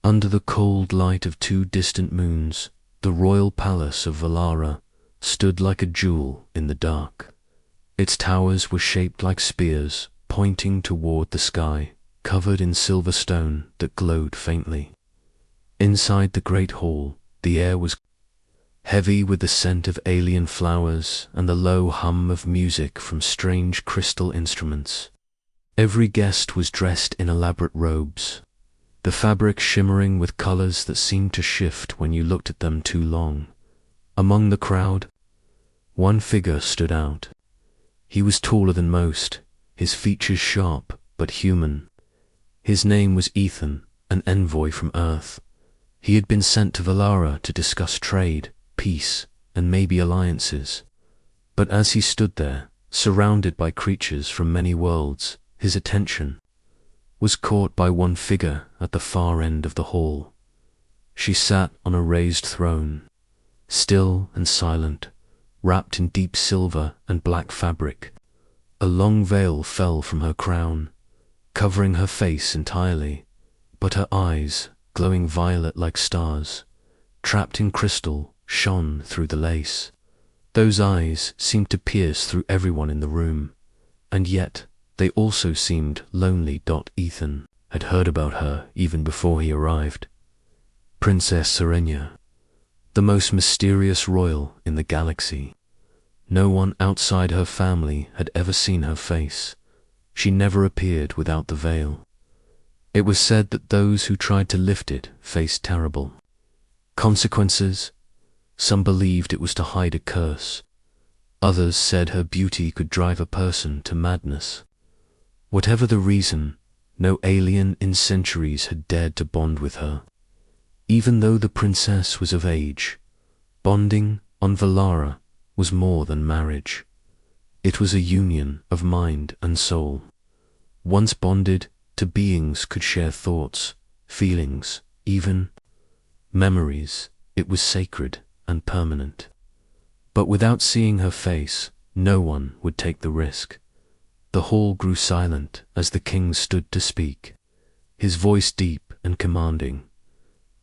Under the cold light of two distant moons, the royal palace of Velara stood like a jewel in the dark. Its towers were shaped like spears, pointing toward the sky, covered in silver stone that glowed faintly. Inside the great hall, the air was heavy with the scent of alien flowers and the low hum of music from strange crystal instruments. Every guest was dressed in elaborate robes, the fabric shimmering with colors that seemed to shift when you looked at them too long. Among the crowd, one figure stood out. He was taller than most, his features sharp but human. His name was Ethan, an envoy from Earth. He had been sent to Velara to discuss trade, peace, and maybe alliances. But as he stood there, surrounded by creatures from many worlds, his attention was caught by one figure at the far end of the hall. She sat on a raised throne, still and silent, wrapped in deep silver and black fabric. A long veil fell from her crown, covering her face entirely, but her eyes, glowing violet like stars, trapped in crystal, shone through the lace. Those eyes seemed to pierce through everyone in the room, and yet they also seemed lonely. Ethan had heard about her even before he arrived. Princess Serenya, the most mysterious royal in the galaxy. No one outside her family had ever seen her face. She never appeared without the veil. It was said that those who tried to lift it faced terrible consequences. Some believed it was to hide a curse. Others said her beauty could drive a person to madness. Whatever the reason, no alien in centuries had dared to bond with her. Even though the princess was of age, bonding on Velara was more than marriage. It was a union of mind and soul. Once bonded, two beings could share thoughts, feelings, even memories. It was sacred and permanent. But without seeing her face, no one would take the risk. The hall grew silent as the king stood to speak, his voice deep and commanding.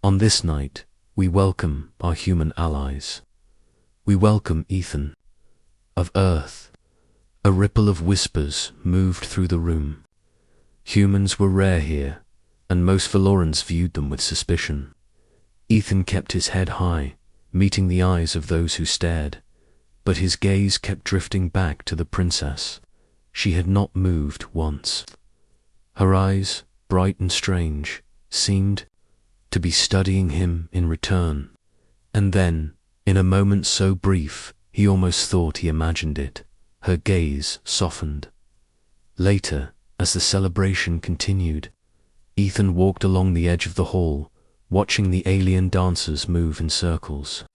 On this night, we welcome our human allies. We welcome Ethan of Earth. A ripple of whispers moved through the room. Humans were rare here, and most Velarans viewed them with suspicion. Ethan kept his head high, meeting the eyes of those who stared, but his gaze kept drifting back to the princess. She had not moved once. Her eyes, bright and strange, seemed to be studying him in return. And then, in a moment so brief, he almost thought he imagined it, her gaze softened. Later, as the celebration continued, Ethan walked along the edge of the hall, watching the alien dancers move in circles.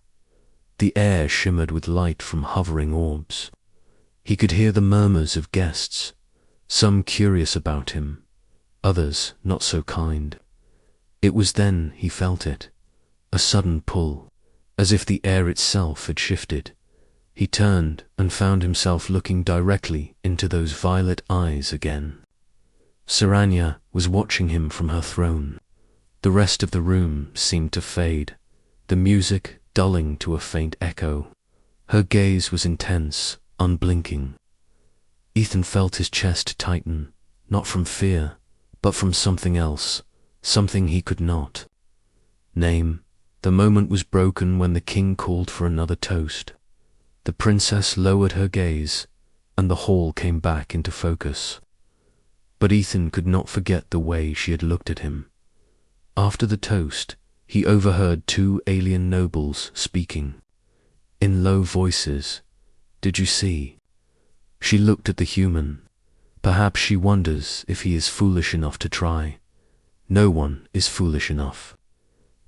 The air shimmered with light from hovering orbs. He could hear the murmurs of guests, some curious about him, others not so kind. It was then he felt it, a sudden pull, as if the air itself had shifted. He turned and found himself looking directly into those violet eyes again. Serenya was watching him from her throne. The rest of the room seemed to fade, the music dulling to a faint echo. Her gaze was intense, unblinking. Ethan felt his chest tighten, not from fear, but from something else, something he could not name. The moment was broken when the king called for another toast. The princess lowered her gaze, and the hall came back into focus. But Ethan could not forget the way she had looked at him. After the toast, he overheard two alien nobles speaking. In low voices, "Did you see?" She looked at the human. Perhaps she wonders if he is foolish enough to try. No one is foolish enough.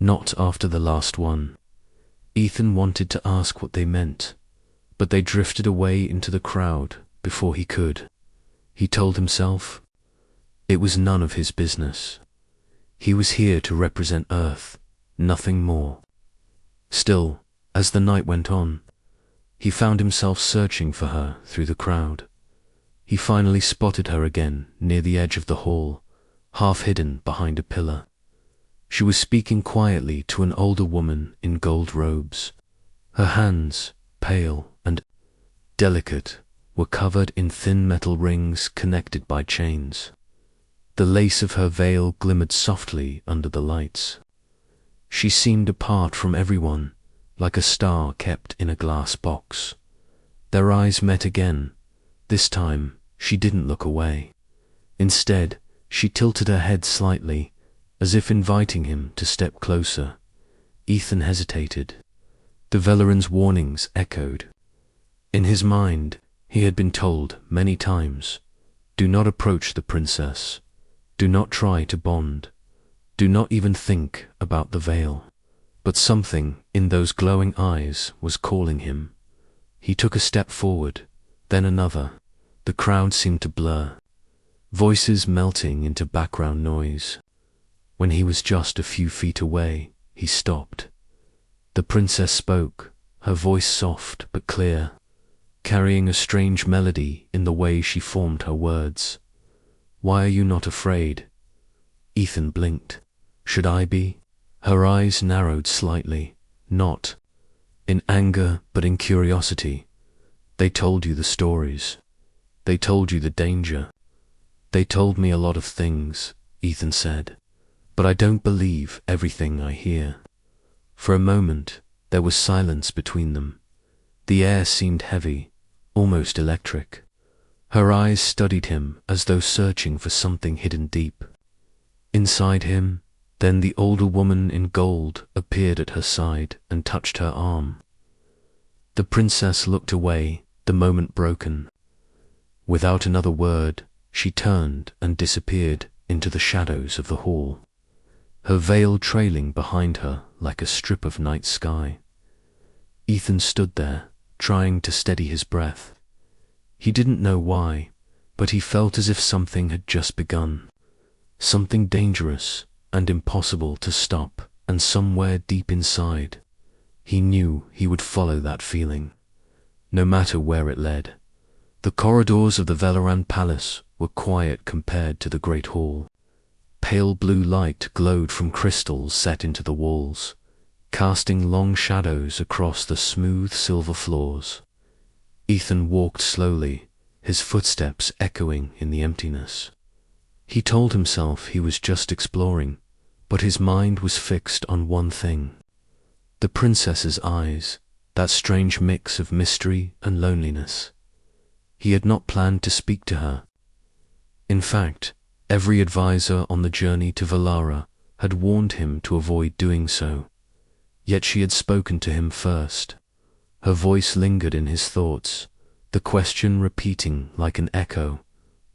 Not after the last one. Ethan wanted to ask what they meant, but they drifted away into the crowd before he could. He told himself it was none of his business. He was here to represent Earth, nothing more. Still, as the night went on, he found himself searching for her through the crowd. He finally spotted her again near the edge of the hall, half hidden behind a pillar. She was speaking quietly to an older woman in gold robes. Her hands, pale and delicate, were covered in thin metal rings connected by chains. The lace of her veil glimmered softly under the lights. She seemed apart from everyone, like a star kept in a glass box. Their eyes met again. This time, she didn't look away. Instead, she tilted her head slightly, as if inviting him to step closer. Ethan hesitated. The Velaran's warnings echoed. In his mind, he had been told many times, do not approach the princess. Do not try to bond. Do not even think about the veil. But something in those glowing eyes was calling him. He took a step forward, then another. The crowd seemed to blur, voices melting into background noise. When he was just a few feet away, he stopped. The princess spoke, her voice soft but clear, carrying a strange melody in the way she formed her words. Why are you not afraid? Ethan blinked. Should I be? Her eyes narrowed slightly, not in anger but in curiosity. They told you the stories. They told you the danger. They told me a lot of things, Ethan said, but I don't believe everything I hear. For a moment, there was silence between them. The air seemed heavy, almost electric. Her eyes studied him as though searching for something hidden deep inside him. Then the older woman in gold appeared at her side and touched her arm. The princess looked away, the moment broken. Without another word, she turned and disappeared into the shadows of the hall, her veil trailing behind her like a strip of night sky. Ethan stood there, trying to steady his breath. He didn't know why, but he felt as if something had just begun. Something dangerous and impossible to stop, and somewhere deep inside, he knew he would follow that feeling, no matter where it led. The corridors of the Velaran palace were quiet compared to the great hall. Pale blue light glowed from crystals set into the walls, casting long shadows across the smooth silver floors. Ethan walked slowly, his footsteps echoing in the emptiness. He told himself he was just exploring, but his mind was fixed on one thing. The princess's eyes, that strange mix of mystery and loneliness. He had not planned to speak to her. In fact, every advisor on the journey to Velara had warned him to avoid doing so. Yet she had spoken to him first. Her voice lingered in his thoughts, the question repeating like an echo,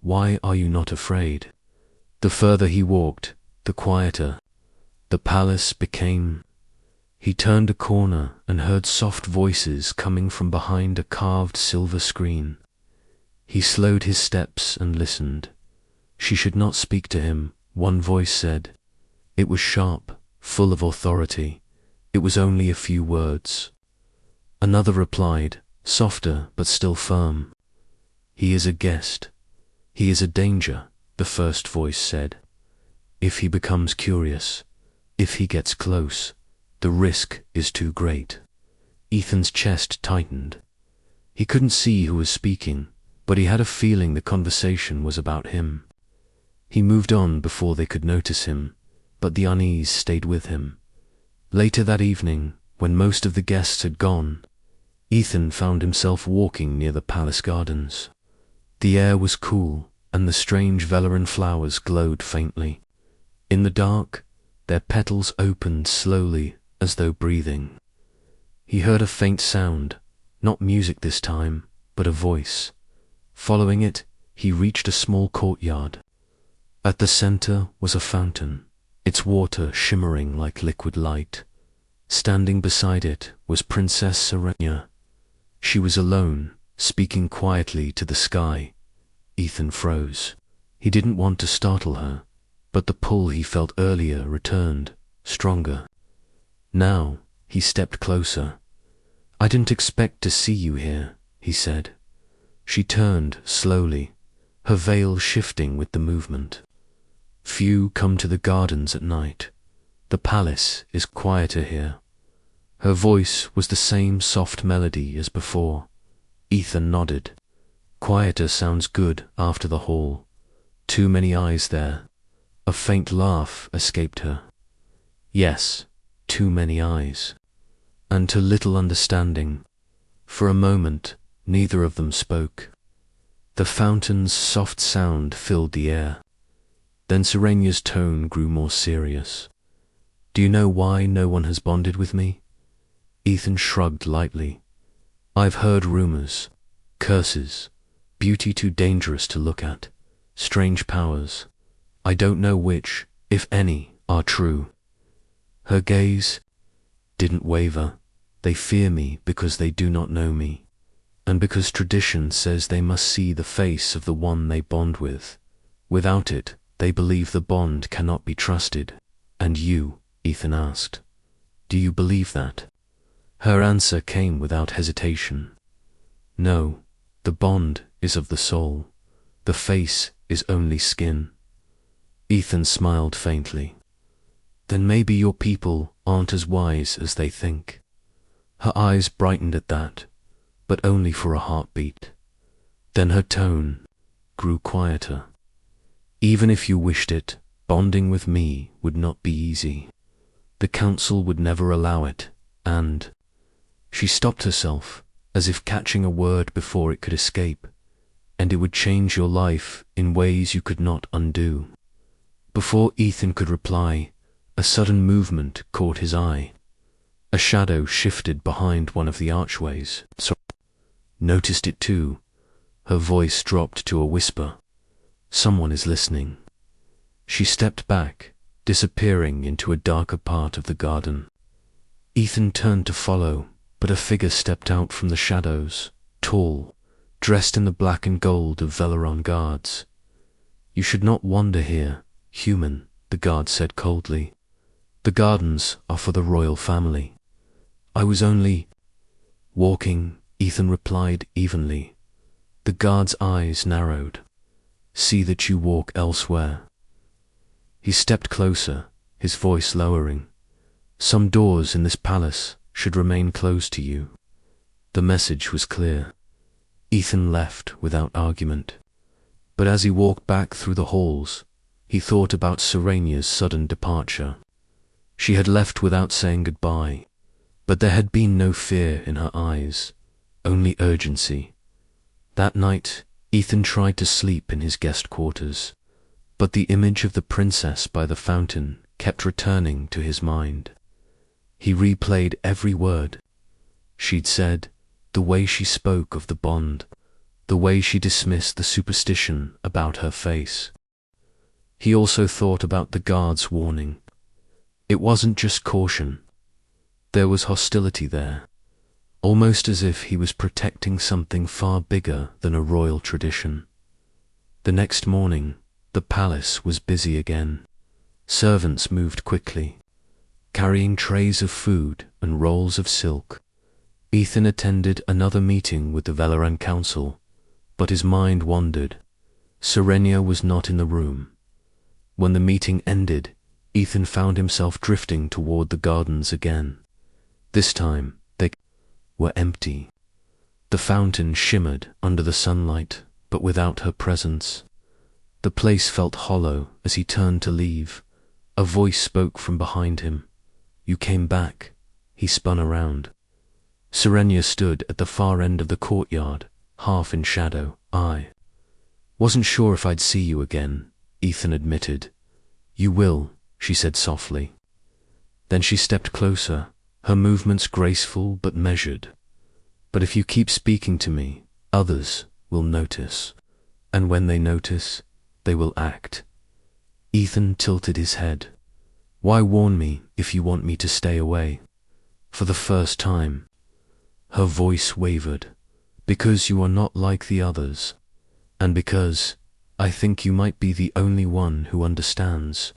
"Why are you not afraid?" The further he walked, the quieter the palace became. He turned a corner and heard soft voices coming from behind a carved silver screen. He slowed his steps and listened. She should not speak to him, one voice said. It was sharp, full of authority. It was only a few words. Another replied, softer but still firm. He is a guest. He is a danger, the first voice said. If he becomes curious, if he gets close, the risk is too great. Ethan's chest tightened. He couldn't see who was speaking, but he had a feeling the conversation was about him. He moved on before they could notice him, but the unease stayed with him. Later that evening, when most of the guests had gone, Ethan found himself walking near the palace gardens. The air was cool, and the strange Velaran flowers glowed faintly. In the dark, their petals opened slowly as though breathing. He heard a faint sound, not music this time, but a voice. Following it, he reached a small courtyard. At the center was a fountain, its water shimmering like liquid light. Standing beside it was Princess Serenya. She was alone, speaking quietly to the sky. Ethan froze. He didn't want to startle her, but the pull he felt earlier returned, stronger. Now, he stepped closer. I didn't expect to see you here, he said. She turned slowly, her veil shifting with the movement. Few come to the gardens at night. The palace is quieter here. Her voice was the same soft melody as before. Ethan nodded. Quieter sounds good after the hall. Too many eyes there. A faint laugh escaped her. Yes, too many eyes. And to little understanding. For a moment, neither of them spoke. The fountain's soft sound filled the air. Then Serenya's tone grew more serious. Do you know why no one has bonded with me? Ethan shrugged lightly. I've heard rumors, curses, beauty too dangerous to look at, strange powers. I don't know which, if any, are true. Her gaze didn't waver. They fear me because they do not know me, and because tradition says they must see the face of the one they bond with. Without it, they believe the bond cannot be trusted. And you, Ethan asked, do you believe that? Her answer came without hesitation. No, the bond is of the soul. The face is only skin. Ethan smiled faintly. Then maybe your people aren't as wise as they think. Her eyes brightened at that, but only for a heartbeat. Then her tone grew quieter. Even if you wished it, bonding with me would not be easy. The council would never allow it, and... She stopped herself, as if catching a word before it could escape, and it would change your life in ways you could not undo. Before Ethan could reply, a sudden movement caught his eye. A shadow shifted behind one of the archways. Noticed it too. Her voice dropped to a whisper. Someone is listening. She stepped back, disappearing into a darker part of the garden. Ethan turned to follow, but a figure stepped out from the shadows, tall, dressed in the black and gold of Velaran guards. You should not wander here, human, the guard said coldly. The gardens are for the royal family. I was only walking, Ethan replied evenly. The guard's eyes narrowed. See that you walk elsewhere. He stepped closer, his voice lowering. Some doors in this palace should remain closed to you. The message was clear. Ethan left without argument. But as he walked back through the halls, he thought about Serenya's sudden departure. She had left without saying goodbye, but there had been no fear in her eyes, only urgency. That night, Ethan tried to sleep in his guest quarters, but the image of the princess by the fountain kept returning to his mind. He replayed every word she'd said, the way she spoke of the bond, the way she dismissed the superstition about her face. He also thought about the guard's warning. It wasn't just caution. There was hostility there, almost as if he was protecting something far bigger than a royal tradition. The next morning, the palace was busy again. Servants moved quickly, carrying trays of food and rolls of silk. Ethan attended another meeting with the Velaran Council, but his mind wandered. Serenya was not in the room. When the meeting ended, Ethan found himself drifting toward the gardens again. This time, they were empty. The fountain shimmered under the sunlight, but without her presence. The place felt hollow as he turned to leave. A voice spoke from behind him. You came back. He spun around. Serenya stood at the far end of the courtyard, half in shadow. I wasn't sure if I'd see you again, Ethan admitted. You will, she said softly. Then she stepped closer, her movements graceful but measured. But if you keep speaking to me, others will notice. And when they notice, they will act. Ethan tilted his head. Why warn me if you want me to stay away? For the first time. Her voice wavered. Because you are not like the others. And because I think you might be the only one who understands.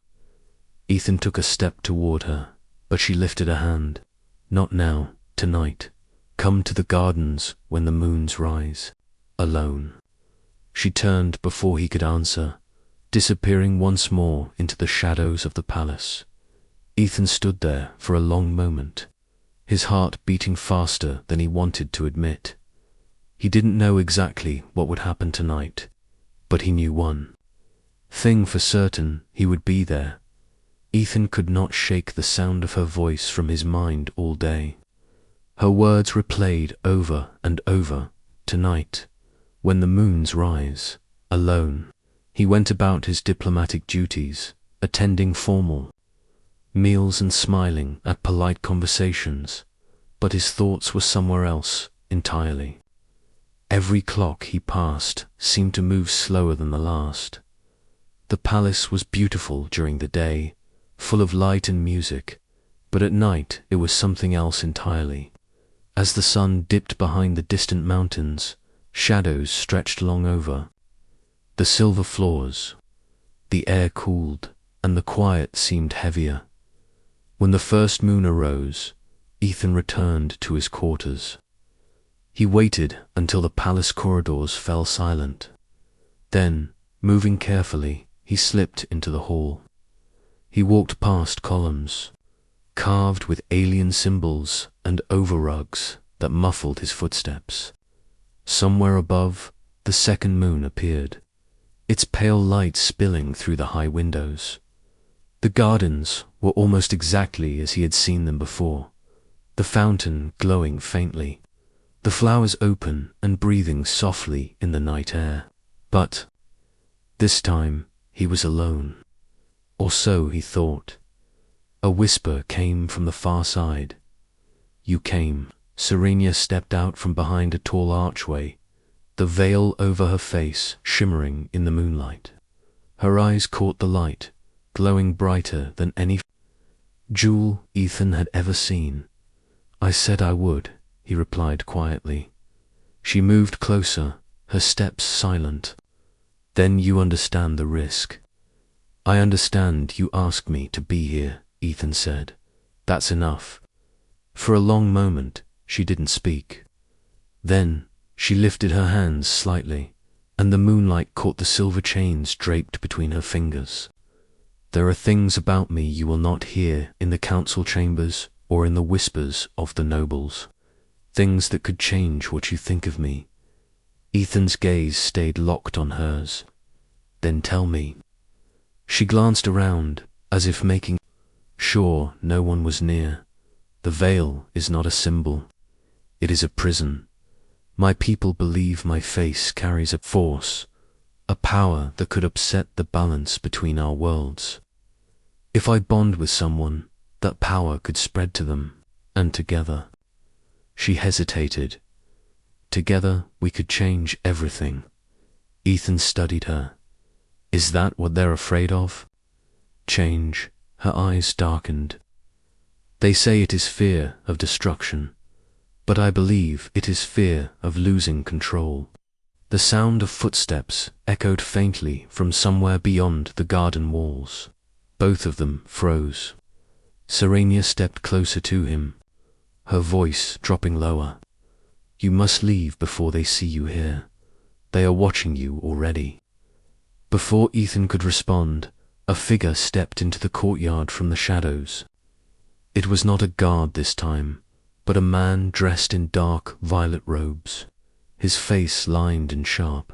Ethan took a step toward her, but she lifted a hand. Not now, tonight. Come to the gardens when the moons rise. Alone. She turned before he could answer, disappearing once more into the shadows of the palace. Ethan stood there for a long moment, his heart beating faster than he wanted to admit. He didn't know exactly what would happen tonight, but he knew one thing for certain: he would be there. Ethan could not shake the sound of her voice from his mind all day. Her words replayed over and over. Tonight, when the moons rise, alone, he went about his diplomatic duties, attending formal meals and smiling at polite conversations, but his thoughts were somewhere else entirely. Every clock he passed seemed to move slower than the last. The palace was beautiful during the day, full of light and music, but at night it was something else entirely. As the sun dipped behind the distant mountains, shadows stretched long over the silver floors. The air cooled, and the quiet seemed heavier. When the first moon arose, Ethan returned to his quarters. He waited until the palace corridors fell silent. Then, moving carefully, he slipped into the hall. He walked past columns, carved with alien symbols, and over rugs that muffled his footsteps. Somewhere above, the second moon appeared, its pale light spilling through the high windows. The gardens were almost exactly as he had seen them before, the fountain glowing faintly, the flowers open and breathing softly in the night air. But this time he was alone, or so he thought. A whisper came from the far side. "You came." Serenya stepped out from behind a tall archway, the veil over her face shimmering in the moonlight. Her eyes caught the light, glowing brighter than any jewel Ethan had ever seen. "I said I would," he replied quietly. She moved closer, her steps silent. "Then you understand the risk." "I understand you asked me to be here," Ethan said. "That's enough." For a long moment, she didn't speak. Then, she lifted her hands slightly, and the moonlight caught the silver chains draped between her fingers. "There are things about me you will not hear in the council chambers or in the whispers of the nobles. Things that could change what you think of me." Ethan's gaze stayed locked on hers. "Then tell me." She glanced around, as if making sure no one was near. "The veil is not a symbol. It is a prison. My people believe my face carries a force, a power that could upset the balance between our worlds. If I bond with someone, that power could spread to them, and together." She hesitated. "Together we could change everything." Ethan studied her. "Is that what they're afraid of? Change?" Her eyes darkened. "They say it is fear of destruction, but I believe it is fear of losing control." The sound of footsteps echoed faintly from somewhere beyond the garden walls. Both of them froze. Serenya stepped closer to him, her voice dropping lower. "You must leave before they see you here. They are watching you already." Before Ethan could respond, a figure stepped into the courtyard from the shadows. It was not a guard this time, but a man dressed in dark violet robes, his face lined and sharp.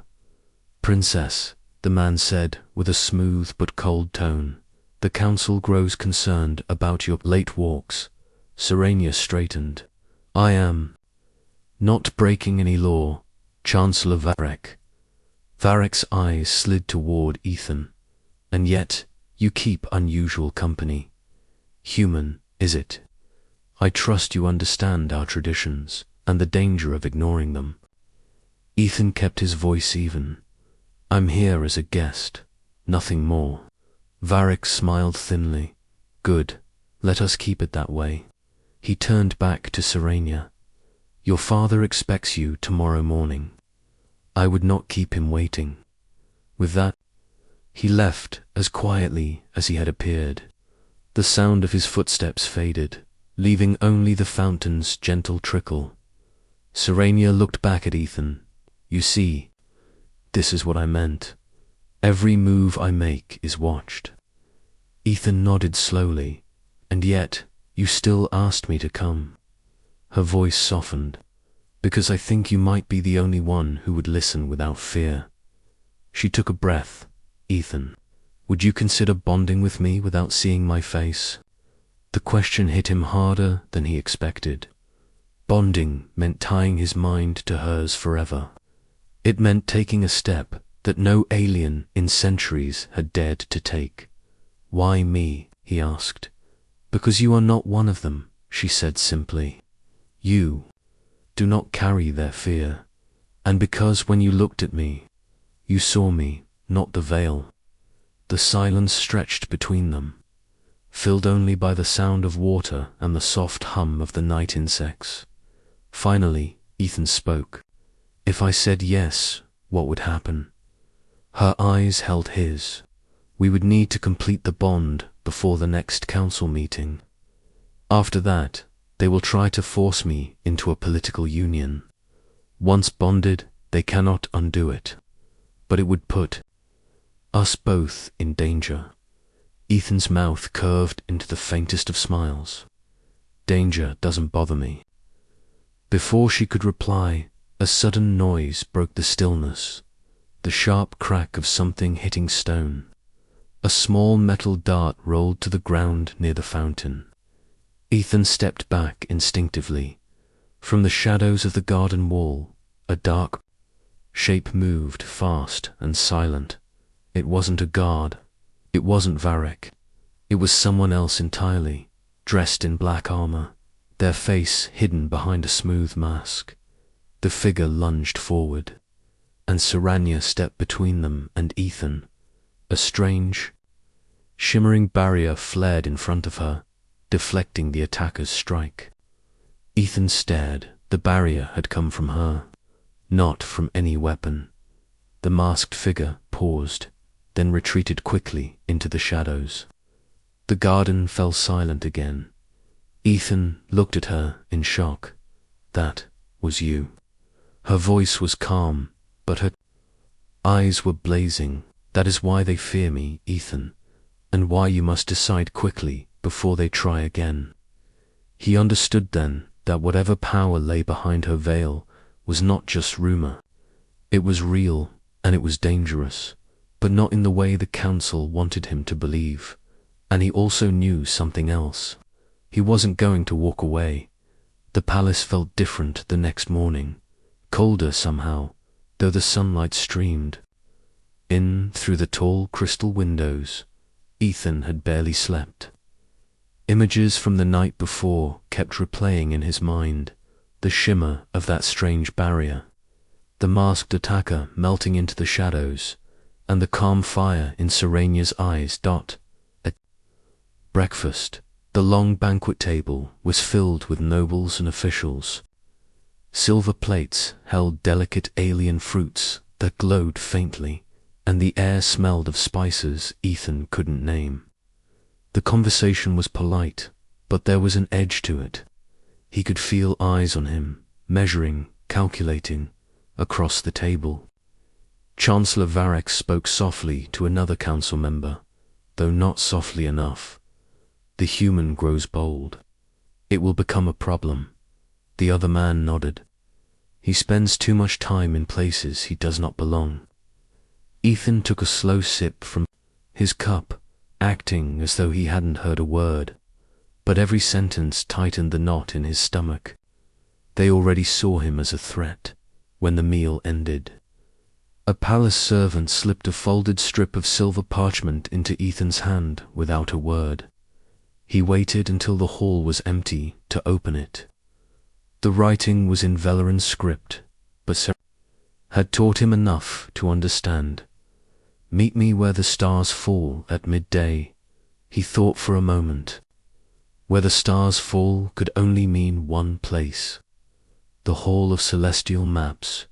"Princess," the man said with a smooth but cold tone, "the council grows concerned about your late walks." Serenya straightened. "I am not breaking any law, Chancellor Varek." Varek's eyes slid toward Ethan. "And yet, you keep unusual company. Human, is it? I trust you understand our traditions and the danger of ignoring them." Ethan kept his voice even. "I'm here as a guest, nothing more." Varek smiled thinly. "Good, let us keep it that way." He turned back to Serenya. "Your father expects you tomorrow morning. I would not keep him waiting." With that, he left as quietly as he had appeared. The sound of his footsteps faded, leaving only the fountain's gentle trickle. Serenya looked back at Ethan. "You see, this is what I meant. Every move I make is watched." Ethan nodded slowly, And yet, you still asked me to come. Her voice softened. Because I think you might be the only one who would listen without fear. She took a breath. Ethan, would you consider bonding with me without seeing my face? The question hit him harder than he expected. Bonding meant tying his mind to hers forever. It meant taking a step that no alien in centuries had dared to take. Why me? He asked. Because you are not one of them, she said simply. You do not carry their fear. And because when you looked at me, you saw me, not the veil. The silence stretched between them, filled only by the sound of water and the soft hum of the night insects. Finally, Ethan spoke. If I said yes, what would happen? Her eyes held his. We would need to complete the bond before the next council meeting. After that, they will try to force me into a political union. Once bonded, they cannot undo it. But it would put us both in danger. Ethan's mouth curved into the faintest of smiles. Danger doesn't bother me. Before she could reply, a sudden noise broke the stillness, the sharp crack of something hitting stone. A small metal dart rolled to the ground near the fountain. Ethan stepped back instinctively. From the shadows of the garden wall, a dark shape moved, fast and silent. It wasn't a guard. It wasn't Varric. It was someone else entirely, dressed in black armor, their face hidden behind a smooth mask. The figure lunged forward, and Serenya stepped between them and Ethan. A strange, shimmering barrier flared in front of her, deflecting the attacker's strike. Ethan stared. The barrier had come from her, not from any weapon. The masked figure paused, then retreated quickly into the shadows. The garden fell silent again. Ethan looked at her in shock. That was you. Her voice was calm, but her eyes were blazing. That is why they fear me, Ethan, and why you must decide quickly before they try again. He understood then that whatever power lay behind her veil was not just rumor. It was real, and it was dangerous, but not in the way the council wanted him to believe. And he also knew something else. He wasn't going to walk away. The palace felt different the next morning, colder somehow, though the sunlight streamed in through the tall crystal windows. Ethan had barely slept. Images from the night before kept replaying in his mind, the shimmer of that strange barrier, the masked attacker melting into the shadows, and the calm fire in Serenya's eyes. At breakfast, the long banquet table was filled with nobles and officials. Silver plates held delicate alien fruits that glowed faintly, and the air smelled of spices Ethan couldn't name. The conversation was polite, but there was an edge to it. He could feel eyes on him, measuring, calculating, across the table. Chancellor Varric spoke softly to another council member, though not softly enough. The human grows bold. It will become a problem. The other man nodded. He spends too much time in places he does not belong. Ethan took a slow sip from his cup, acting as though he hadn't heard a word, but every sentence tightened the knot in his stomach. They already saw him as a threat. When the meal ended, a palace servant slipped a folded strip of silver parchment into Ethan's hand without a word. He waited until the hall was empty to open it. The writing was in Velaran script, but Serenya had taught him enough to understand. Meet me where the stars fall at midday. He thought for a moment. Where the stars fall could only mean one place. The Hall of Celestial Maps.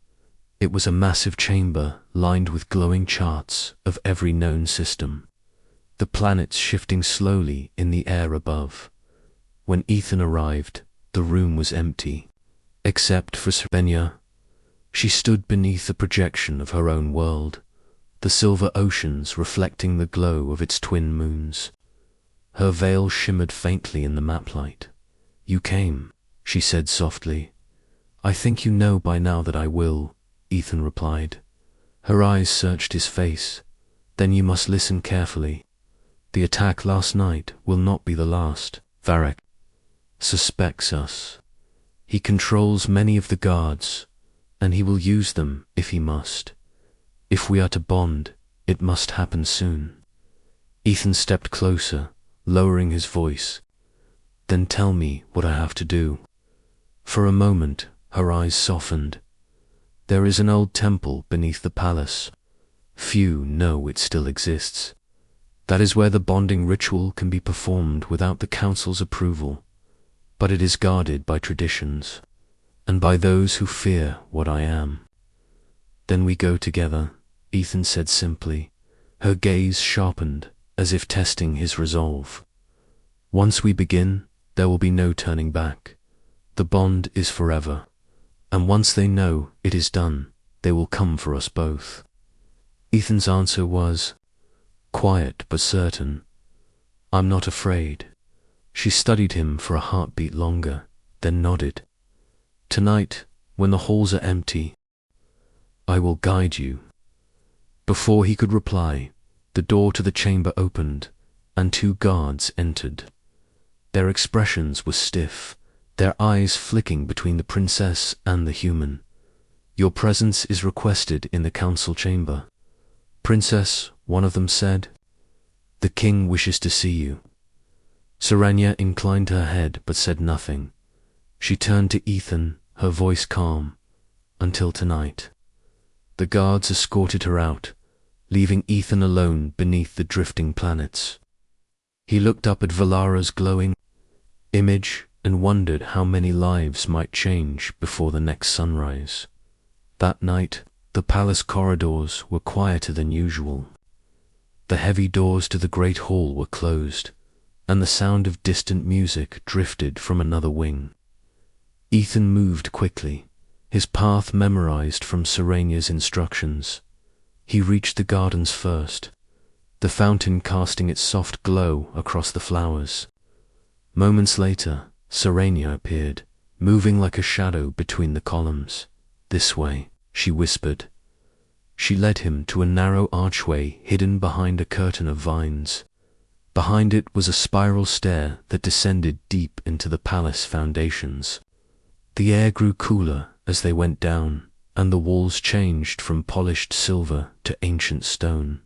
It was a massive chamber lined with glowing charts of every known system, the planets shifting slowly in the air above. When Ethan arrived, the room was empty, except for Serenya. She stood beneath the projection of her own world, the silver oceans reflecting the glow of its twin moons. Her veil shimmered faintly in the maplight. "You came," she said softly. "I think you know by now that I will," Ethan replied. Her eyes searched his face. "Then you must listen carefully. The attack last night will not be the last. Varric suspects us. He controls many of the guards, and he will use them if he must. If we are to bond, it must happen soon." Ethan stepped closer, lowering his voice. "Then tell me what I have to do." For a moment, her eyes softened. "There is an old temple beneath the palace. Few know it still exists. That is where the bonding ritual can be performed without the council's approval. But it is guarded by traditions, and by those who fear what I am." "Then we go together," Ethan said simply. Her gaze sharpened, as if testing his resolve. "Once we begin, there will be no turning back. The bond is forever, and once they know it is done, they will come for us both." Ethan's answer was quiet but certain. "I'm not afraid." She studied him for a heartbeat longer, then nodded. "Tonight, when the halls are empty, I will guide you." Before he could reply, the door to the chamber opened, and two guards entered. Their expressions were stiff, their eyes flicking between the princess and the human. "Your presence is requested in the council chamber." "Princess," one of them said, "the king wishes to see you." Serenya inclined her head but said nothing. She turned to Ethan, her voice calm. "Until tonight." The guards escorted her out, leaving Ethan alone beneath the drifting planets. He looked up at Velara's glowing image and wondered how many lives might change before the next sunrise. That night, the palace corridors were quieter than usual. The heavy doors to the great hall were closed, and the sound of distant music drifted from another wing. Ethan moved quickly, his path memorized from Serenya's instructions. He reached the gardens first, the fountain casting its soft glow across the flowers. Moments later, Serenya appeared, moving like a shadow between the columns. "This way," she whispered. She led him to a narrow archway hidden behind a curtain of vines. Behind it was a spiral stair that descended deep into the palace foundations. The air grew cooler as they went down, and the walls changed from polished silver to ancient stone.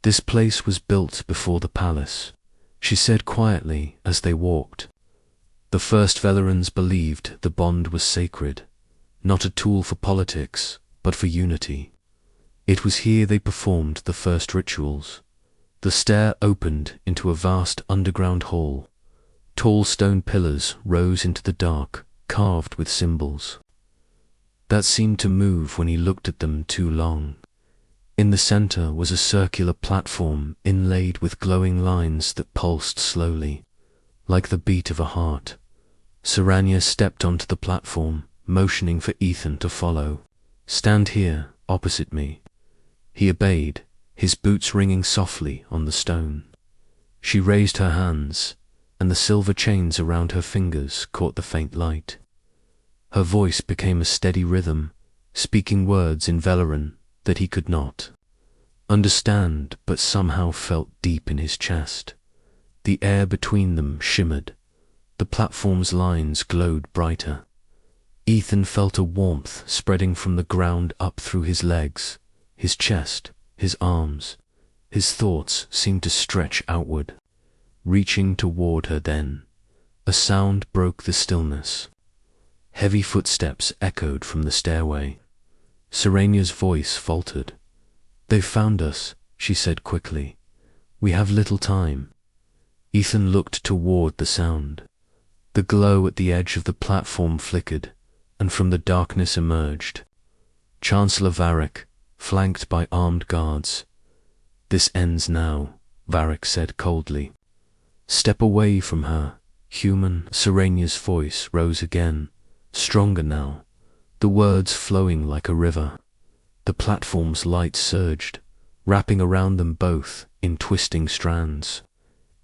"This place was built before the palace," she said quietly as they walked. "The first Velarans believed the bond was sacred, not a tool for politics, but for unity. It was here they performed the first rituals." The stair opened into a vast underground hall. Tall stone pillars rose into the dark, carved with symbols that seemed to move when he looked at them too long. In the center was a circular platform inlaid with glowing lines that pulsed slowly, like the beat of a heart. Serenya stepped onto the platform, motioning for Ethan to follow. "Stand here, opposite me." He obeyed, his boots ringing softly on the stone. She raised her hands, and the silver chains around her fingers caught the faint light. Her voice became a steady rhythm, speaking words in Velaran that he could not understand but somehow felt deep in his chest. The air between them shimmered. The platform's lines glowed brighter. Ethan felt a warmth spreading from the ground up through his legs, his chest, his arms. His thoughts seemed to stretch outward, reaching toward her. Then a sound broke the stillness. Heavy footsteps echoed from the stairway. Serenya's voice faltered. "They've found us," she said quickly. "We have little time." Ethan looked toward the sound. The glow at the edge of the platform flickered, and from the darkness emerged Chancellor Varric, flanked by armed guards. "This ends now," Varric said coldly. "Step away from her, human." Serenya's voice rose again, stronger now, the words flowing like a river. The platform's light surged, wrapping around them both in twisting strands.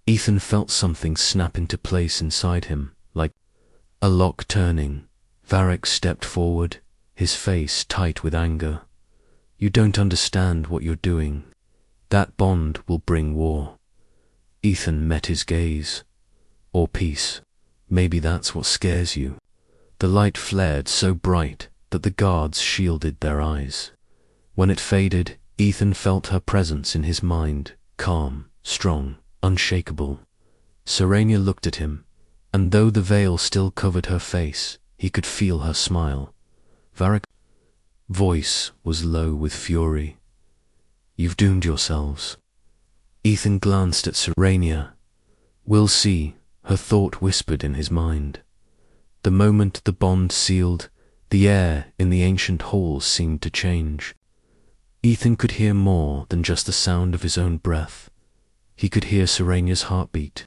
Ethan felt something snap into place inside him, like a lock turning. Varric stepped forward, his face tight with anger. You don't understand what you're doing. That bond will bring war. Ethan met his gaze. Or peace. Maybe that's what scares you. The light flared so bright that the guards shielded their eyes. When it faded, Ethan felt her presence in his mind, calm, strong, unshakable. Serenya looked at him, and though the veil still covered her face, he could feel her smile. Varric's voice was low with fury. You've doomed yourselves. Ethan glanced at Serenya. We'll see, her thought whispered in his mind. The moment the bond sealed, the air in the ancient halls seemed to change. Ethan could hear more than just the sound of his own breath. He could hear Serenya's heartbeat,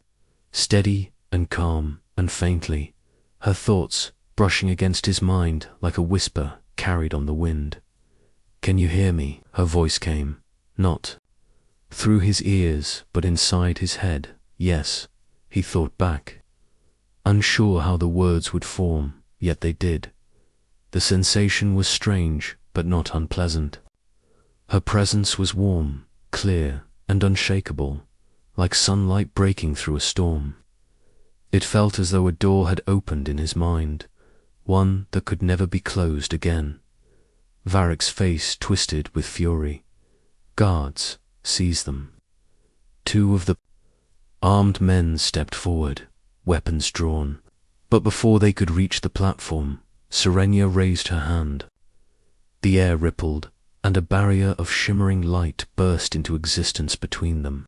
steady and calm and faintly, her thoughts brushing against his mind like a whisper carried on the wind. Can you hear me? Her voice came, not through his ears but inside his head. Yes, he thought back, unsure how the words would form, yet they did. The sensation was strange but not unpleasant. Her presence was warm, clear, and unshakable, like sunlight breaking through a storm. It felt as though a door had opened in his mind, one that could never be closed again. Varric's face twisted with fury. Guards, seize them. Two of the armed men stepped forward, weapons drawn. But before they could reach the platform, Serenya raised her hand. The air rippled, and a barrier of shimmering light burst into existence between them.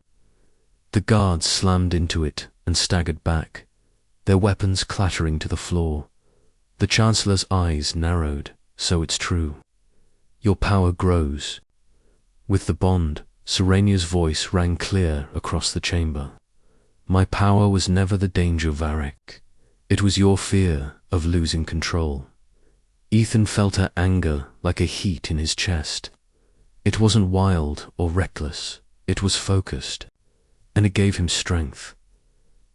The guards slammed into it and staggered back, their weapons clattering to the floor. The Chancellor's eyes narrowed. So it's true. Your power grows. With the bond, Serenya's voice rang clear across the chamber. My power was never the danger, Varric. It was your fear of losing control. Ethan felt her anger like a heat in his chest. It wasn't wild or reckless. It was focused, and it gave him strength.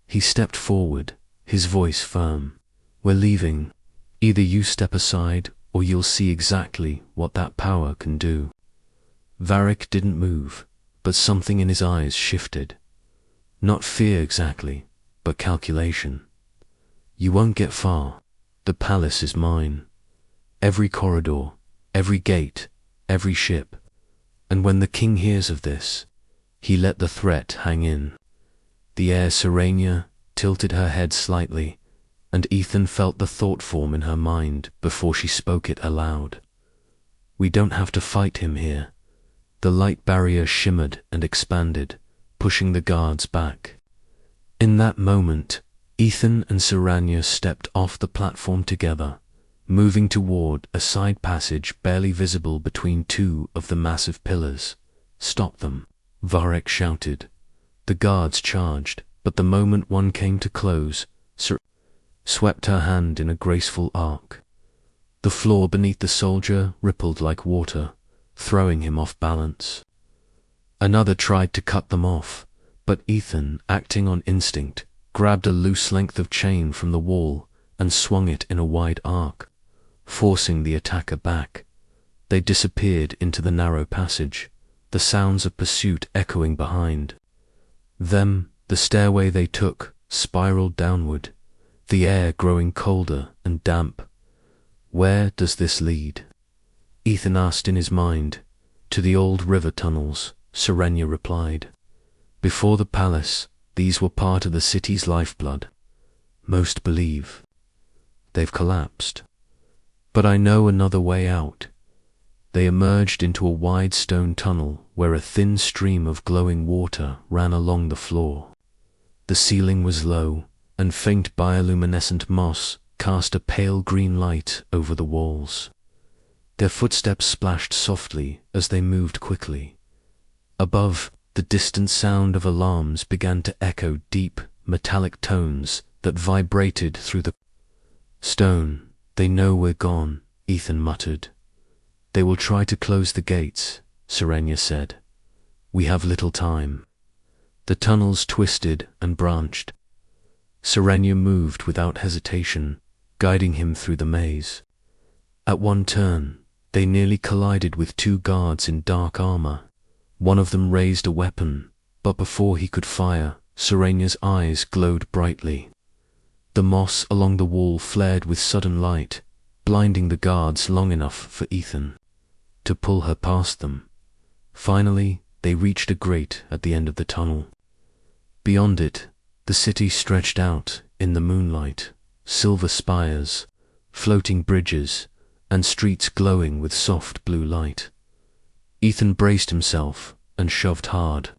He stepped forward, his voice firm. We're leaving. Either you step aside or you'll see exactly what that power can do. Varric didn't move, but something in his eyes shifted. Not fear exactly, but calculation. You won't get far. The palace is mine. Every corridor, every gate, every ship. And when the king hears of this, he let the threat hang in. The heir Serenya tilted her head slightly, and Ethan felt the thought form in her mind before she spoke it aloud. We don't have to fight him here. The light barrier shimmered and expanded, pushing the guards back. In that moment, Ethan and Serenya stepped off the platform together, moving toward a side passage barely visible between two of the massive pillars. Stop them, Varric shouted. The guards charged, but the moment one came to close, swept her hand in a graceful arc. The floor beneath the soldier rippled like water, throwing him off balance. Another tried to cut them off, but Ethan, acting on instinct, grabbed a loose length of chain from the wall and swung it in a wide arc, forcing the attacker back. They disappeared into the narrow passage, the sounds of pursuit echoing behind. Them, the stairway they took, spiraled downward, the air growing colder and damp. Where does this lead? Ethan asked in his mind. To the old river tunnels, Serenya replied. Before the palace, these were part of the city's lifeblood. Most believe they've collapsed. But I know another way out. They emerged into a wide stone tunnel where a thin stream of glowing water ran along the floor. The ceiling was low, and faint bioluminescent moss cast a pale green light over the walls. Their footsteps splashed softly as they moved quickly. Above, the distant sound of alarms began to echo deep, metallic tones that vibrated through the stone. They know we're gone, Ethan muttered. They will try to close the gates, Serenya said. We have little time. The tunnels twisted and branched. Serenya moved without hesitation, guiding him through the maze. At one turn, they nearly collided with two guards in dark armor. One of them raised a weapon, but before he could fire, Serenya's eyes glowed brightly. The moss along the wall flared with sudden light, blinding the guards long enough for Ethan to pull her past them. Finally, they reached a grate at the end of the tunnel. Beyond it, the city stretched out in the moonlight, silver spires, floating bridges, and streets glowing with soft blue light. Ethan braced himself and shoved hard.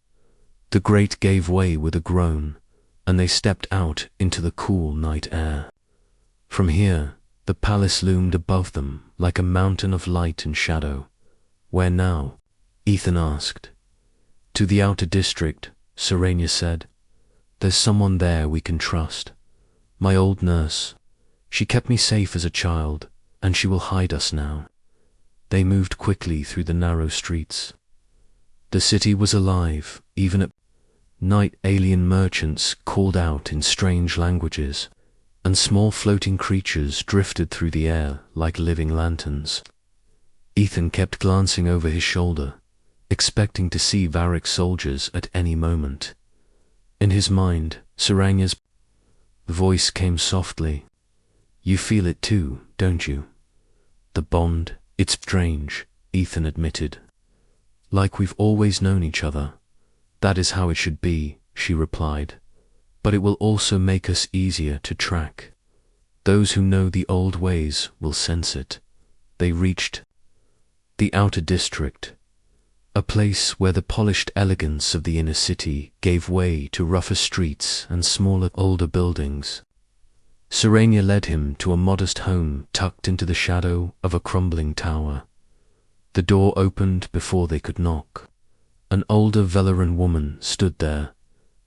The grate gave way with a groan, and they stepped out into the cool night air. From here, the palace loomed above them like a mountain of light and shadow. Where now? Ethan asked. To the outer district, Serenya said. There's someone there we can trust. My old nurse. She kept me safe as a child, and she will hide us now. They moved quickly through the narrow streets. The city was alive, even at night. Alien merchants called out in strange languages, and small floating creatures drifted through the air like living lanterns. Ethan kept glancing over his shoulder, expecting to see Varric soldiers at any moment. In his mind, Serenya's voice came softly. You feel it too, don't you? The bond, it's strange, Ethan admitted. Like we've always known each other. That is how it should be, she replied. But it will also make us easier to track. Those who know the old ways will sense it. They reached the outer district, a place where the polished elegance of the inner city gave way to rougher streets and smaller, older buildings. Serenya led him to a modest home tucked into the shadow of a crumbling tower. The door opened before they could knock. An older Velaran woman stood there,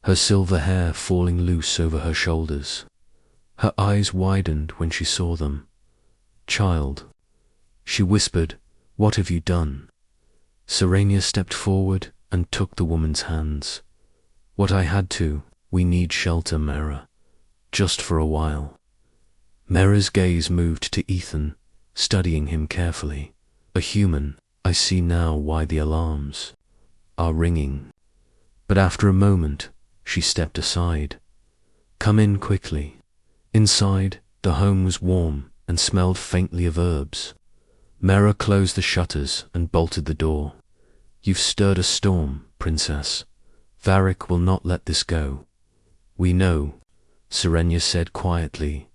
her silver hair falling loose over her shoulders. Her eyes widened when she saw them. Child, she whispered, what have you done? Serenya stepped forward and took the woman's hands. What I had to. We need shelter, Mera. Just for a while. Mera's gaze moved to Ethan, studying him carefully. A human, I see now why the alarms are ringing. But after a moment, she stepped aside. Come in quickly. Inside, the home was warm and smelled faintly of herbs. Mera closed the shutters and bolted the door. You've stirred a storm, Princess. Varric will not let this go. We know, Serenya said quietly,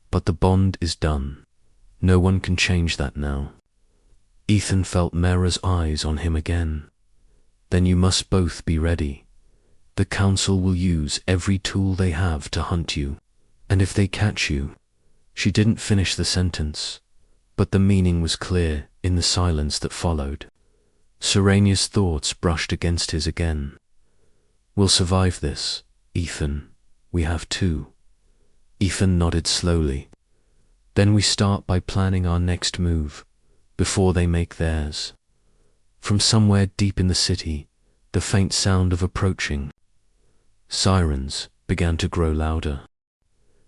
but the bond is done. No one can change that now. Ethan felt Mera's eyes on him again. Then you must both be ready. The council will use every tool they have to hunt you, and if they catch you. She didn't finish the sentence, but the meaning was clear in the silence that followed. Serenya's thoughts brushed against his again. We'll survive this, Ethan. We have to. Ethan nodded slowly. Then we start by planning our next move, before they make theirs. From somewhere deep in the city, the faint sound of approaching sirens began to grow louder.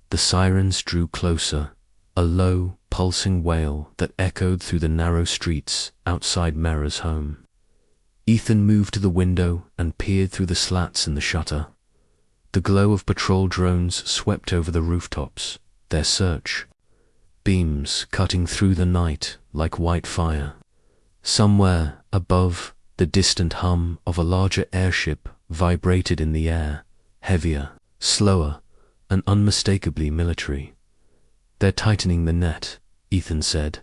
The sirens drew closer, a low, pulsing wail that echoed through the narrow streets outside Mera's home. Ethan moved to the window and peered through the slats in the shutter. The glow of patrol drones swept over the rooftops, their search beams cutting through the night like white fire. Somewhere above, the distant hum of a larger airship vibrated in the air, heavier, slower, and unmistakably military. They're tightening the net, Ethan said.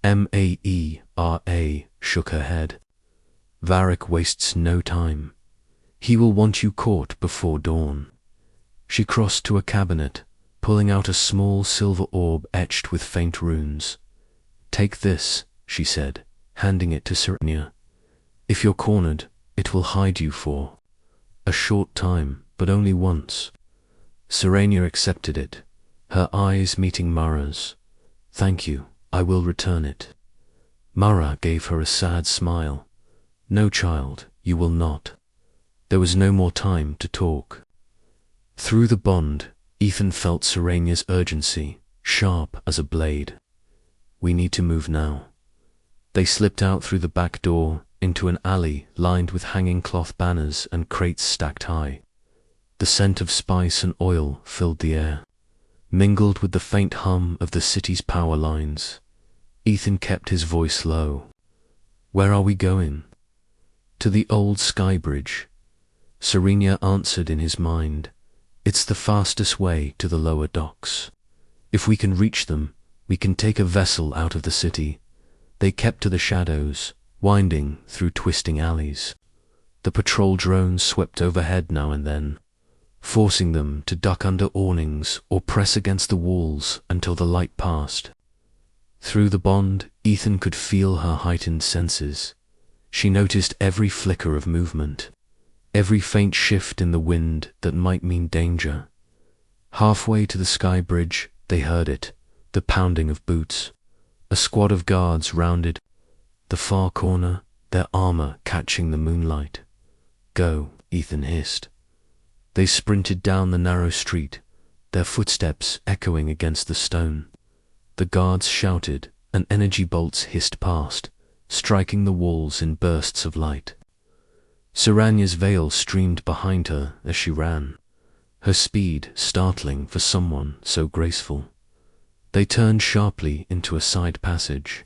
Maera shook her head. Varric wastes no time. He will want you caught before dawn. She crossed to a cabinet, pulling out a small silver orb etched with faint runes. Take this, she said, handing it to Serenya. If you're cornered, it will hide you for a short time, but only once. Serenya accepted it, her eyes meeting Mara's. Thank you, I will return it. Mara gave her a sad smile. No, child, you will not. There was no more time to talk. Through the bond, Ethan felt Serenya's urgency, sharp as a blade. We need to move now. They slipped out through the back door into an alley lined with hanging cloth banners and crates stacked high. The scent of spice and oil filled the air, mingled with the faint hum of the city's power lines. Ethan kept his voice low. Where are we going? To the old sky bridge. Serenya answered in his mind. It's the fastest way to the lower docks. If we can reach them, we can take a vessel out of the city. They kept to the shadows, winding through twisting alleys. The patrol drones swept overhead now and then, forcing them to duck under awnings or press against the walls until the light passed. Through the bond, Ethan could feel her heightened senses. She noticed every flicker of movement, every faint shift in the wind that might mean danger. Halfway to the sky bridge, they heard it, the pounding of boots. A squad of guards rounded the far corner, their armor catching the moonlight. Go, Ethan hissed. They sprinted down the narrow street, their footsteps echoing against the stone. The guards shouted, and energy bolts hissed past, striking the walls in bursts of light. Serenya's veil streamed behind her as she ran, her speed startling for someone so graceful. They turned sharply into a side passage,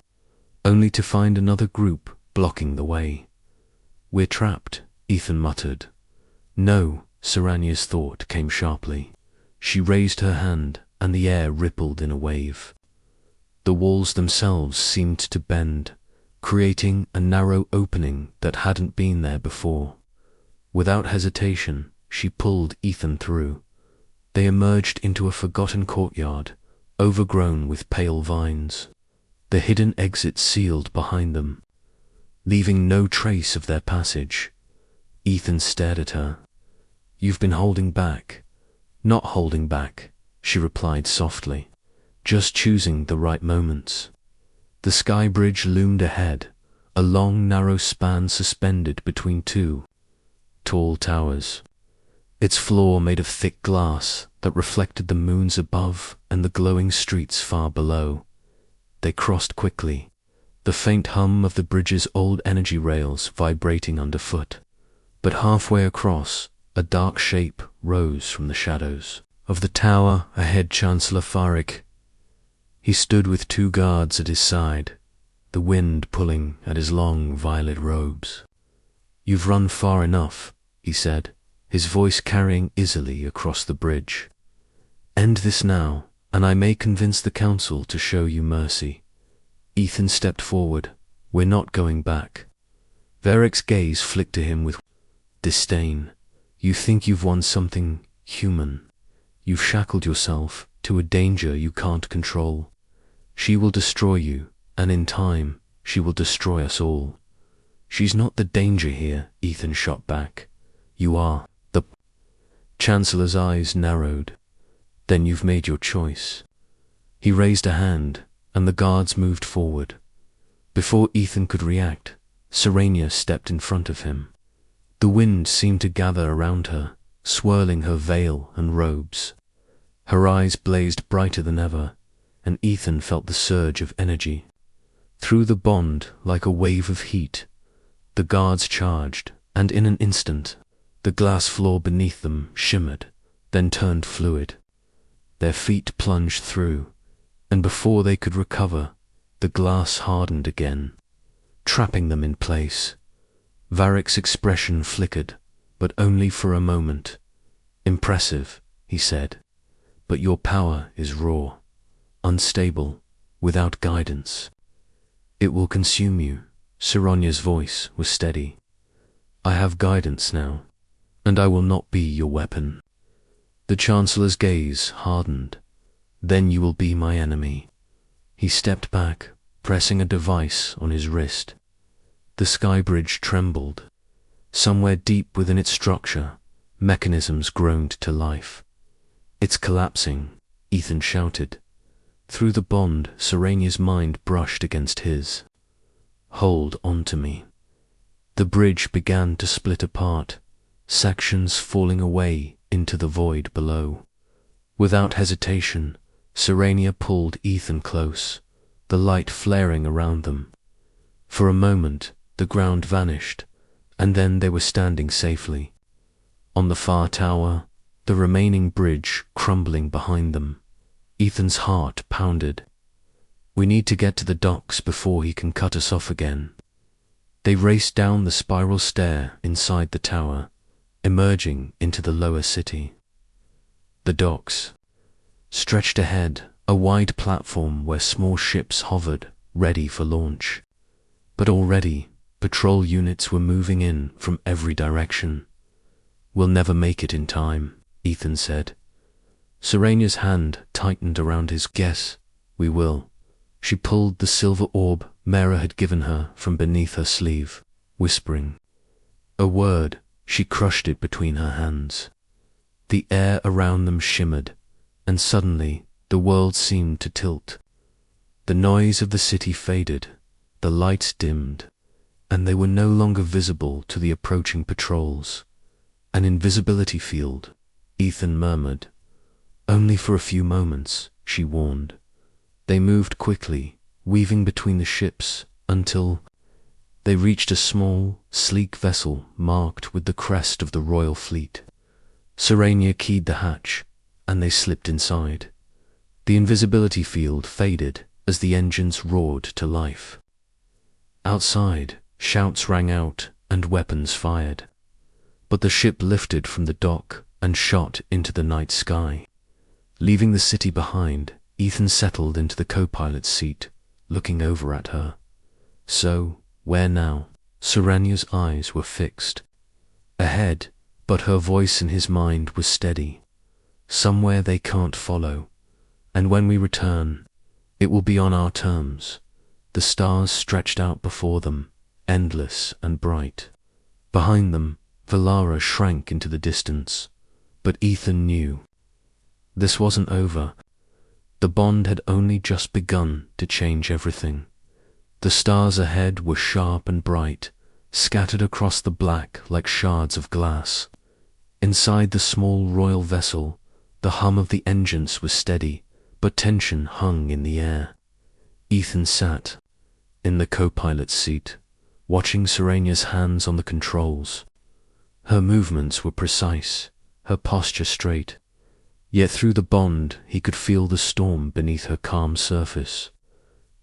only to find another group blocking the way. We're trapped, Ethan muttered. No, Serenya's thought came sharply. She raised her hand, and the air rippled in a wave. The walls themselves seemed to bend, creating a narrow opening that hadn't been there before. Without hesitation, she pulled Ethan through. They emerged into a forgotten courtyard, overgrown with pale vines, the hidden exit sealed behind them, leaving no trace of their passage. Ethan stared at her. You've been holding back. Not holding back, she replied softly, just choosing the right moments. The sky bridge loomed ahead, a long narrow span suspended between two tall towers. Its floor made of thick glass that reflected the moons above and the glowing streets far below. They crossed quickly, the faint hum of the bridge's old energy rails vibrating underfoot. But halfway across, a dark shape rose from the shadows of the tower ahead. Chancellor Farik. He stood with two guards at his side, the wind pulling at his long violet robes. You've run far enough, he said, his voice carrying easily across the bridge. End this now, and I may convince the council to show you mercy. Ethan stepped forward. We're not going back. Varric's gaze flicked to him with disdain. You think you've won something human. You've shackled yourself to a danger you can't control. She will destroy you, and in time, she will destroy us all. She's not the danger here, Ethan shot back. You are. The Chancellor's eyes narrowed. Then you've made your choice. He raised a hand, and the guards moved forward. Before Ethan could react, Serenya stepped in front of him. The wind seemed to gather around her, swirling her veil and robes. Her eyes blazed brighter than ever, and Ethan felt the surge of energy. Through the bond, like a wave of heat, the guards charged, and in an instant, the glass floor beneath them shimmered, then turned fluid. Their feet plunged through, and before they could recover, the glass hardened again, trapping them in place. Varric's expression flickered, but only for a moment. Impressive, he said, but your power is raw, unstable, without guidance. It will consume you. Serenya's voice was steady. I have guidance now, and I will not be your weapon. The Chancellor's gaze hardened. Then you will be my enemy. He stepped back, pressing a device on his wrist. The sky bridge trembled. Somewhere deep within its structure, mechanisms groaned to life. It's collapsing, Ethan shouted. Through the bond, Serenya's mind brushed against his. Hold on to me. The bridge began to split apart, sections falling away into the void below. Without hesitation, Serenia pulled Ethan close, the light flaring around them. For a moment, the ground vanished, and then they were standing safely. On the far tower, the remaining bridge crumbling behind them, Ethan's heart pounded. We need to get to the docks before he can cut us off again. They raced down the spiral stair inside the tower, emerging into the lower city. The docks. Stretched ahead, a wide platform where small ships hovered, ready for launch. But already, patrol units were moving in from every direction. We'll never make it in time, Ethan said. Serenya's hand tightened around his. Guess we will. She pulled the silver orb Mera had given her from beneath her sleeve, whispering a word. She crushed it between her hands. The air around them shimmered, and suddenly the world seemed to tilt. The noise of the city faded, the lights dimmed, and they were no longer visible to the approaching patrols. An invisibility field, Ethan murmured. Only for a few moments, she warned. They moved quickly, weaving between the ships, until they reached a small, sleek vessel marked with the crest of the royal fleet. Serenia keyed the hatch, and they slipped inside. The invisibility field faded as the engines roared to life. Outside, shouts rang out and weapons fired. But the ship lifted from the dock and shot into the night sky. Leaving the city behind, Ethan settled into the co-pilot's seat, looking over at her. So, where now? Serenya's eyes were fixed. Ahead, but her voice in his mind was steady. Somewhere they can't follow, and when we return, it will be on our terms. The stars stretched out before them, endless and bright. Behind them, Velara shrank into the distance, but Ethan knew. This wasn't over. The bond had only just begun to change everything. The stars ahead were sharp and bright, scattered across the black like shards of glass. Inside the small royal vessel, the hum of the engines was steady, but tension hung in the air. Ethan sat in the co-pilot's seat, watching Serenya's hands on the controls. Her movements were precise, her posture straight. Yet through the bond he could feel the storm beneath her calm surface.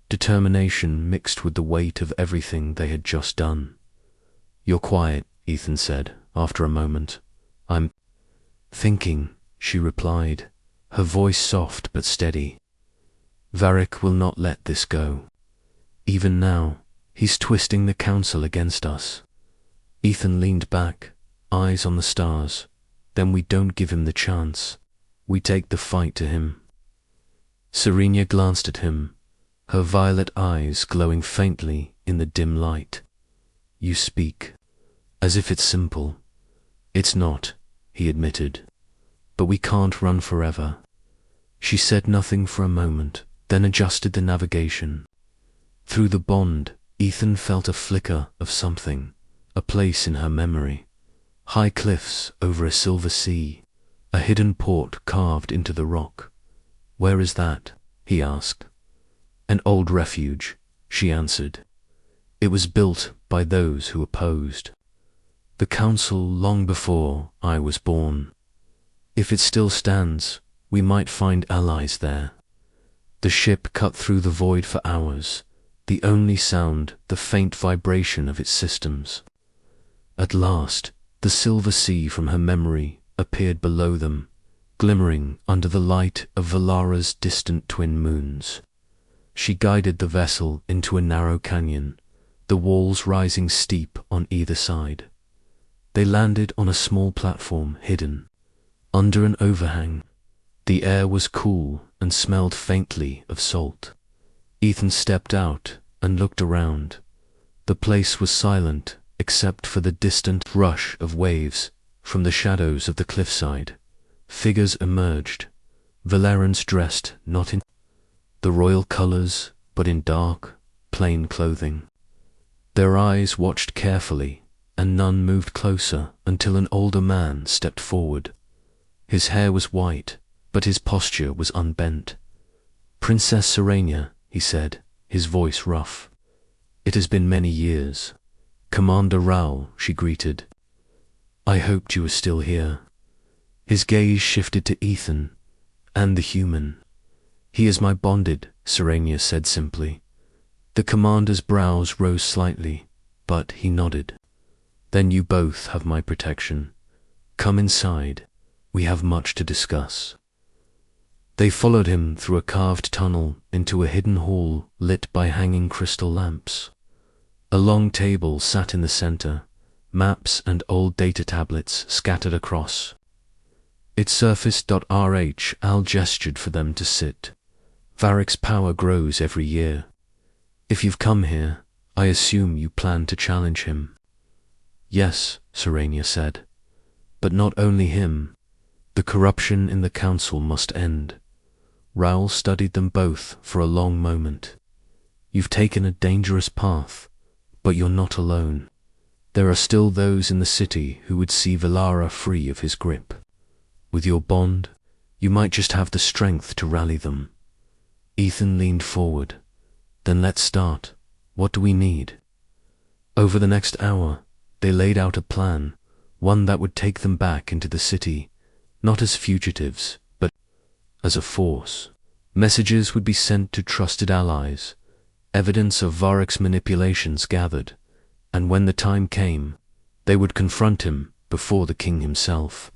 Determination mixed with the weight of everything they had just done. "You're quiet," Ethan said, after a moment. "I'm thinking," she replied, her voice soft but steady. "Varric will not let this go. Even now, he's twisting the council against us." Ethan leaned back, eyes on the stars. "Then we don't give him the chance. We take the fight to him." Serenia glanced at him, her violet eyes glowing faintly in the dim light. "You speak as if it's simple." "It's not," he admitted. "But we can't run forever." She said nothing for a moment, then adjusted the navigation. Through the bond, Ethan felt a flicker of something, a place in her memory. High cliffs over a silver sea, a hidden port carved into the rock. "Where is that?" he asked. "An old refuge," she answered. "It was built by those who opposed the council long before I was born. If it still stands, we might find allies there." The ship cut through the void for hours, the only sound the faint vibration of its systems. At last, the silver sea from her memory appeared below them, glimmering under the light of Velara's distant twin moons. She guided the vessel into a narrow canyon, the walls rising steep on either side. They landed on a small platform hidden under an overhang. The air was cool and smelled faintly of salt. Ethan stepped out and looked around. The place was silent except for the distant rush of waves from the shadows of the cliffside. Figures emerged, Valerans dressed not in the royal colors, but in dark, plain clothing. Their eyes watched carefully, and none moved closer until an older man stepped forward. His hair was white, but his posture was unbent. "Princess Serenya," he said, his voice rough. "It has been many years." "Commander Raoul," she greeted. "I hoped you were still here." His gaze shifted to Ethan, and the human. "He is my bonded," Serenya said simply. The commander's brows rose slightly, but he nodded. "Then you both have my protection. Come inside. We have much to discuss." They followed him through a carved tunnel into a hidden hall lit by hanging crystal lamps. A long table sat in the center, maps and old data tablets scattered across. Its surface.rh Al gestured for them to sit. "Varric's power grows every year. If you've come here, I assume you plan to challenge him." "Yes," Serenya said. "But not only him. The corruption in the council must end." Raoul studied them both for a long moment. "You've taken a dangerous path, but you're not alone. There are still those in the city who would see Velara free of his grip. With your bond, you might just have the strength to rally them." Ethan leaned forward. "Then let's start. What do we need?" Over the next hour, they laid out a plan, one that would take them back into the city, not as fugitives, but as a force. Messages would be sent to trusted allies, evidence of Varric's manipulations gathered, and when the time came, they would confront him before the king himself.